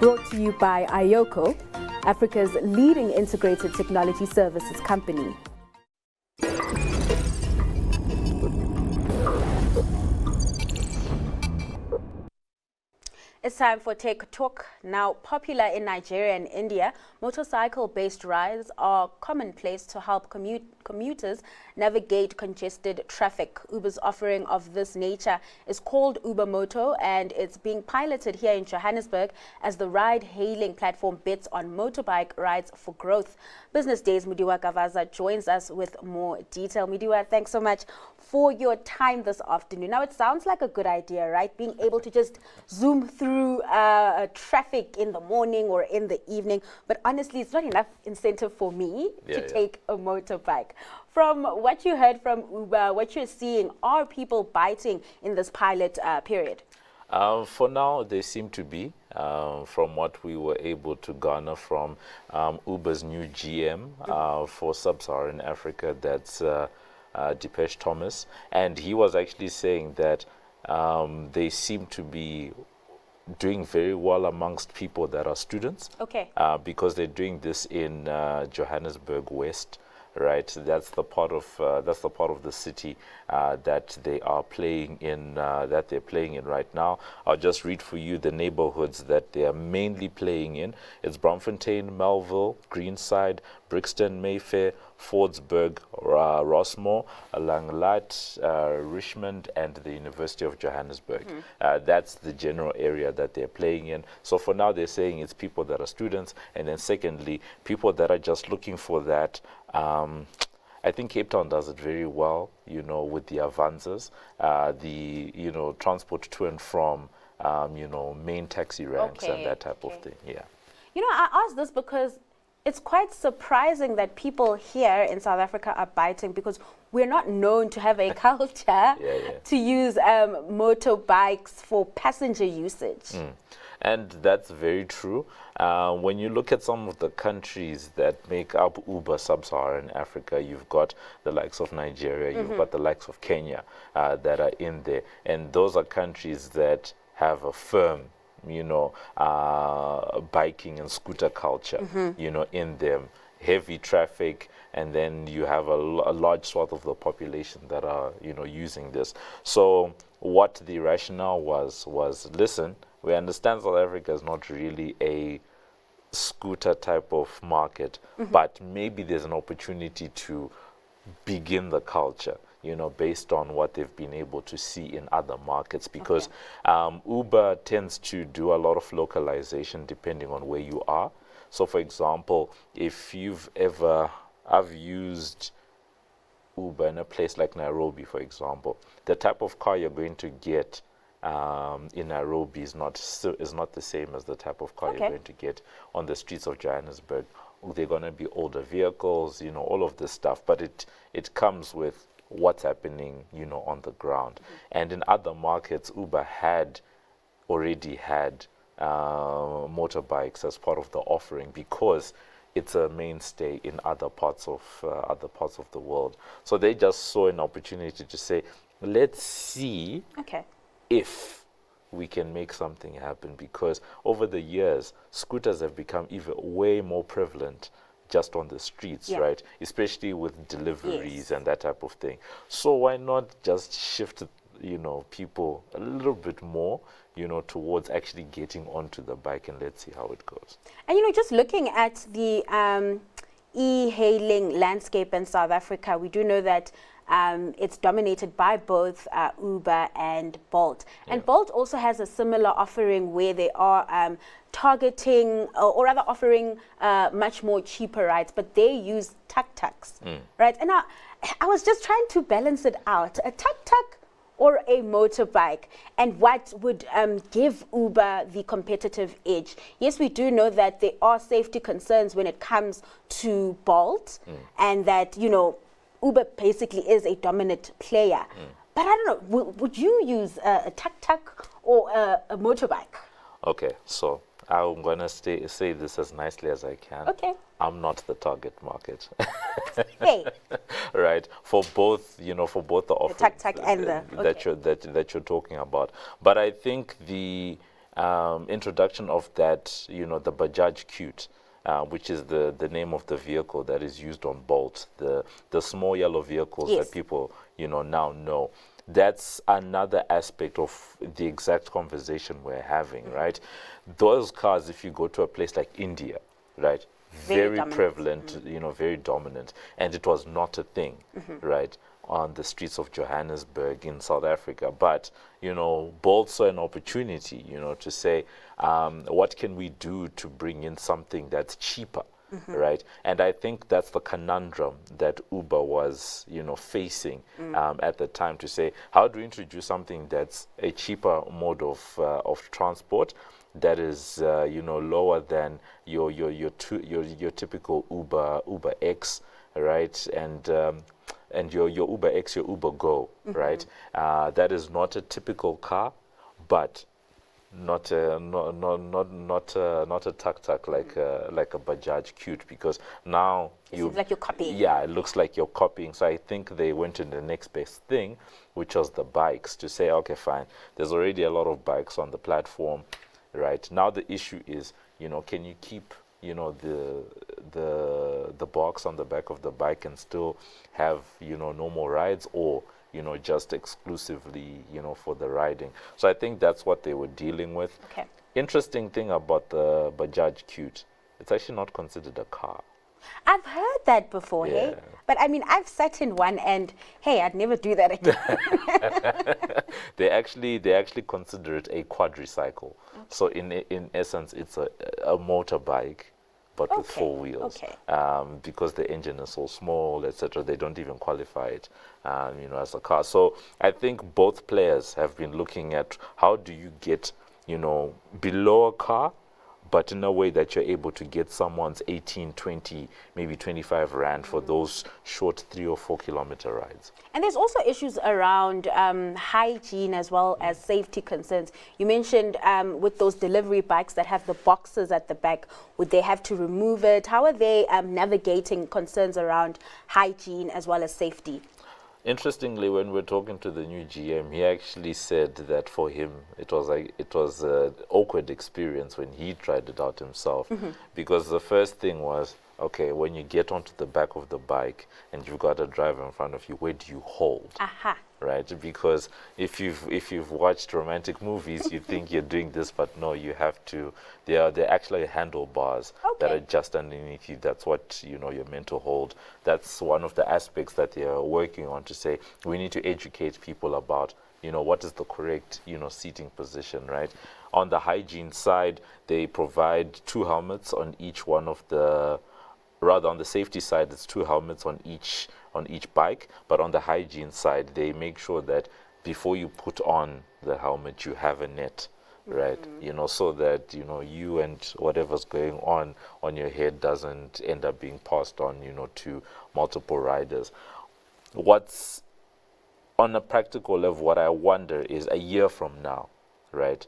Brought to you by Ayoko, Africa's leading integrated technology services company. It's time for Tech Talk. Now popular in Nigeria and India, motorcycle-based rides are commonplace to help commuters navigate congested traffic. Uber's offering of this nature is called Uber Moto, and it's being piloted here in Johannesburg as the ride-hailing platform bets on motorbike rides for growth. Business Day's Mudiwa Gavaza joins us with more detail. Mudiwa, thanks so much for your time this afternoon. Now, it sounds like a good idea, right? Being able to just zoom through traffic in the morning or in the evening. But honestly, it's not enough incentive for me to take a motorbike. From what you heard from Uber, what you're seeing, are people biting in this pilot period? For now, they seem to be. From what we were able to garner from Uber's new GM for Sub-Saharan Africa, that's Depeche Thomas, and he was actually saying that they seem to be doing very well amongst people that are students. Okay. Because they're doing this in Johannesburg West, right? That's the part of the city that they are playing in. That they're playing in right now. I'll just read for you the neighborhoods that they are mainly playing in. It's Braamfontein, Melville, Greenside, Brixton, Mayfair, Fordsburg, Rossmore, Langlaat, Richmond, and the University of Johannesburg. That's the general area that they're playing in. So for now, they're saying it's people that are students, and then secondly, people that are just looking for that. I think Cape Town does it very well, you know, with the Avanzas, the transport to and from, main taxi ranks and that type of thing. Yeah. You know, I asked this because it's quite surprising that people here in South Africa are biting, because we're not known to have a culture to use motorbikes for passenger usage. And that's very true. When you look at some of the countries that make up Uber Sub-Saharan Africa, you've got the likes of Nigeria, you've got the likes of Kenya that are in there. And those are countries that have a firm biking and scooter culture, in them, heavy traffic, and then you have a large swath of the population that are, using this. So what the rationale was, listen, we understand South Africa is not really a scooter type of market, but maybe there's an opportunity to begin the culture, based on what they've been able to see in other markets, because Uber tends to do a lot of localization depending on where you are. So for example, if I've used Uber in a place like Nairobi, for example, the type of car you're going to get in Nairobi is not the same as the type of car you're going to get on the streets of Johannesburg. They're going to be older vehicles, all of this stuff, but it comes with what's happening, on the ground. And in other markets, Uber already had motorbikes as part of the offering, because it's a mainstay in other parts of the world. So they just saw an opportunity to say, let's see if we can make something happen, because over the years, scooters have become even way more prevalent just on the streets, right? Especially with deliveries and that type of thing. So why not just shift, people a little bit more, towards actually getting onto the bike, and let's see how it goes. And, just looking at the e-hailing landscape in South Africa, we do know that it's dominated by both Uber and Bolt. And Bolt also has a similar offering where they are targeting, or rather offering much more cheaper rides, but they use tuk-tuks, right? And I was just trying to balance it out. A tuk-tuk or a motorbike, and what would give Uber the competitive edge? Yes, we do know that there are safety concerns when it comes to Bolt, and that, Uber basically is a dominant player. But I don't know, would you use a tuk-tuk or a motorbike? Okay, so I'm going to say this as nicely as I can. Okay. I'm not the target market. Hey. Right, for both, for both the offerings and the that you're talking about. But I think the introduction of that, the Bajaj Qute, which is the name of the vehicle that is used on Bolt, the small yellow vehicles Yes. that people, now know. That's another aspect of the exact conversation we're having, right? Those cars, if you go to a place like India, right, Very very dominant. prevalent, very dominant, and it was not a thing, right, on the streets of Johannesburg in South Africa. But, Bolt saw an opportunity, to say, what can we do to bring in something that's cheaper? Right, and I think that's the conundrum that Uber was, facing at the time, to say, how do we introduce something that's a cheaper mode of transport that is, lower than your typical Uber X, right, and your Uber X, your Uber Go, right? That is not a typical car, but not a tuk-tuk like a Bajaj Qute, because now It seems like you're copying. Yeah, it looks like you're copying. So I think they went to the next best thing, which was the bikes, to say, okay, fine, there's already a lot of bikes on the platform, right? Now the issue is, can you keep the box on the back of the bike and still have normal rides, or just exclusively, for the riding. So I think that's what they were dealing with. Okay. Interesting thing about the Bajaj Qute, it's actually not considered a car. I've heard that before, hey? Yeah. But I mean, I've sat in one and, hey, I'd never do that again. They actually consider it a quadricycle. Okay. So in essence, it's a motorbike, but with four wheels. Okay. Because the engine is so small, etc., they don't even qualify it, as a car. So I think both players have been looking at how do you get, below a car, but in a way that you're able to get someone's 18, 20, maybe 25 rand for those short 3 or 4 kilometer rides. And there's also issues around hygiene as well as safety concerns. You mentioned with those delivery bikes that have the boxes at the back, would they have to remove it? How are they navigating concerns around hygiene as well as safety? Interestingly, when we're talking to the new GM, he actually said that for him it was an awkward experience when he tried it out himself, because the first thing was, okay, when you get onto the back of the bike and you've got a driver in front of you, where do you hold? Aha. Right? Because if you've watched romantic movies, you think you're doing this, but no, you have to. They're actually handlebars that are just underneath you. That's what you're meant to hold. That's one of the aspects that they are working on, to say we need to educate people about what is the correct seating position, right? On the hygiene side, they provide 2 helmets on each one of the. Rather, on the safety side, it's 2 helmets on each bike, but on the hygiene side, they make sure that before you put on the helmet, you have a net, right? So that you and whatever's going on your head doesn't end up being passed on, to multiple riders. What's on a practical level, what I wonder is, a year from now, right,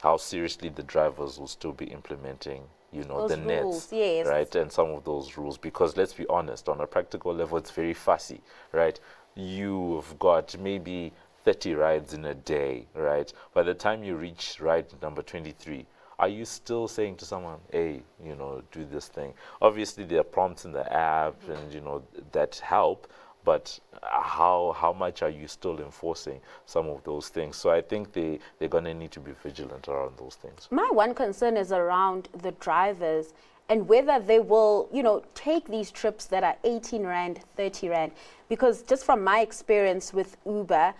how seriously the drivers will still be implementing those the rules, nets, yes. right, and some of those rules, because let's be honest, on a practical level, it's very fussy, right? You've got maybe 30 rides in a day, right? By the time you reach ride number 23, are you still saying to someone, hey, do this thing? Obviously, there are prompts in the app and, that help, but how much are you still enforcing some of those things? So I think they're going to need to be vigilant around those things. My one concern is around the drivers and whether they will, take these trips that are 18 Rand, 30 Rand. Because just from my experience with Uber,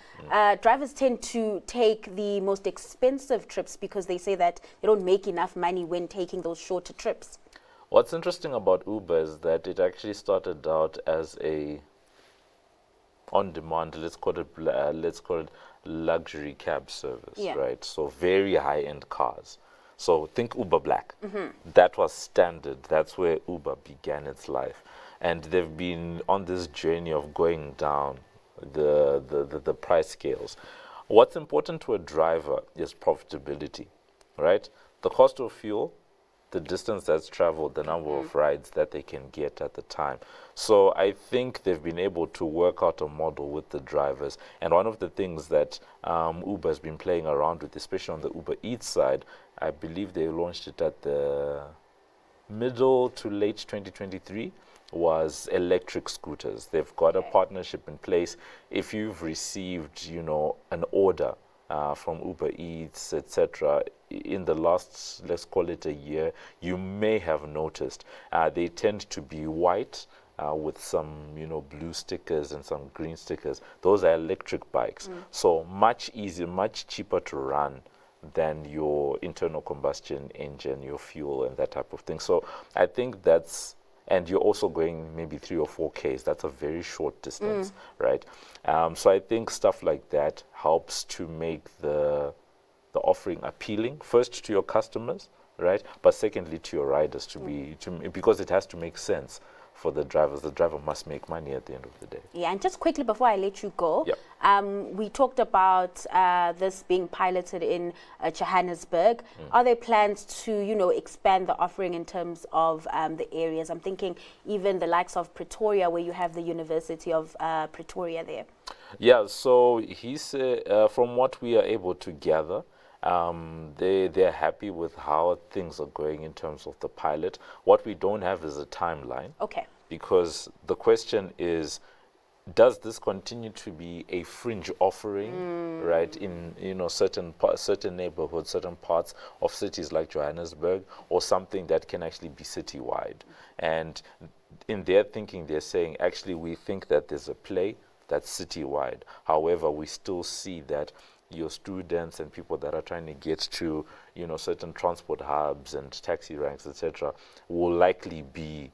drivers tend to take the most expensive trips because they say that they don't make enough money when taking those shorter trips. What's interesting about Uber is that it actually started out as a on-demand, let's call it luxury cab service, right? So very high-end cars. So think Uber Black. That was standard. That's where Uber began its life, and they've been on this journey of going down the price scales. What's important to a driver is profitability, right? The cost of fuel the distance that's traveled, the number of rides that they can get at the time. So I think they've been able to work out a model with the drivers. And one of the things that Uber has been playing around with, especially on the Uber Eats side, I believe they launched it at the middle to late 2023, was electric scooters. They've got a partnership in place. If you've received, an order from Uber Eats, etc., in the last, let's call it a year, you may have noticed they tend to be white with some, blue stickers and some green stickers. Those are electric bikes. So much easier, much cheaper to run than your internal combustion engine, your fuel, and that type of thing. So I think that's, and you're also going maybe 3 or 4 Ks. That's a very short distance, right? So I think stuff like that helps to make the offering appealing, first to your customers, right? But secondly to your riders, because it has to make sense for the drivers. The driver must make money at the end of the day. Yeah, and just quickly before I let you go, we talked about this being piloted in Johannesburg. Are there plans to, expand the offering in terms of the areas? I'm thinking even the likes of Pretoria, where you have the University of Pretoria there. Yeah, so he's from what we are able to gather, they're happy with how things are going in terms of the pilot. What we don't have is a timeline. Okay. Because the question is, does this continue to be a fringe offering, right, in certain neighborhoods, certain parts of cities like Johannesburg, or something that can actually be citywide? And in their thinking, they're saying, actually, we think that there's a play that's citywide. However, we still see that your students and people that are trying to get to, certain transport hubs and taxi ranks, etc., will likely be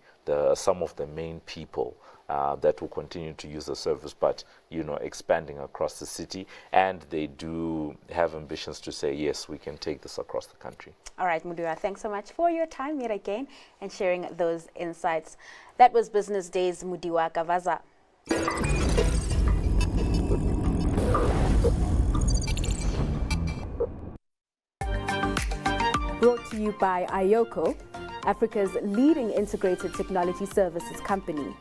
some of the main people that will continue to use the service, but expanding across the city. And they do have ambitions to say, yes, we can take this across the country. All right, Mudiwa, thanks so much for your time yet again and sharing those insights. That was Business Day's Mudiwa Gavaza. Brought to you by Ayoko, Africa's leading integrated technology services company.